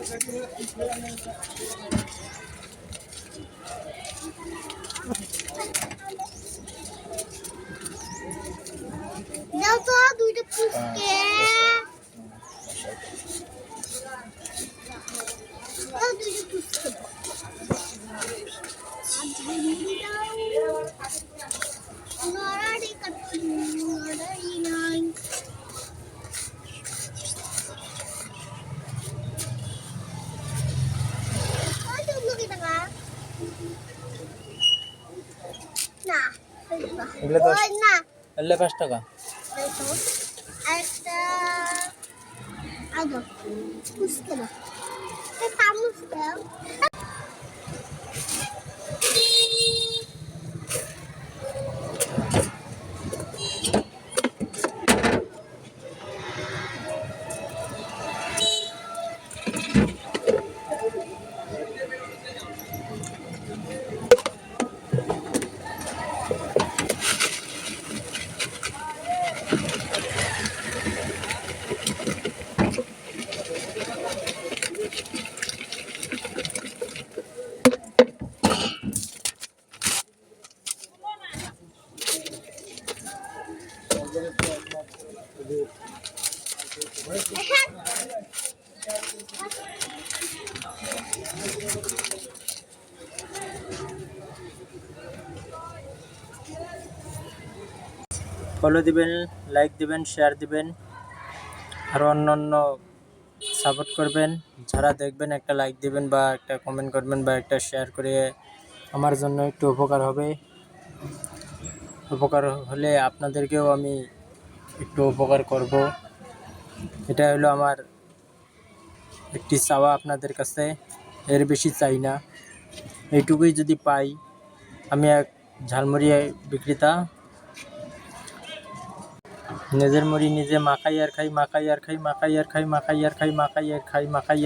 দাও তো দুইটা পুচকে দাও দুইটা পুচকে নড়াড়ি কাটি নড়াড়ি নাই না এগুলো তো না 5 টাকা। একটা আদো পুচকে না চামচ দাও ফলো দিবেন, লাইক দিবেন, শেয়ার দিবেন, আর অন্যান্য সাপোর্ট করবেন। যারা দেখবেন একটা লাইক দিবেন বা একটা কমেন্ট করবেন বা একটা শেয়ার করে আমার জন্য একটু উপকার হবে। উপকার হলে আপনাদেরকেও আমি একটু উপকার করব। এটা হলো আমার একটি চাওয়া আপনাদের কাছে, এর বেশি চাই না। এইটুকুই যদি পাই, আমি এক ঝালমুড়ি বিক্রেতা, নিজের মুড়ি নিজে মাখাই আর খাই, মাখাই আর খাই, মাখাই আর খাই, মাখাই আর খাই, মাখাই আর খাই, মাখাই।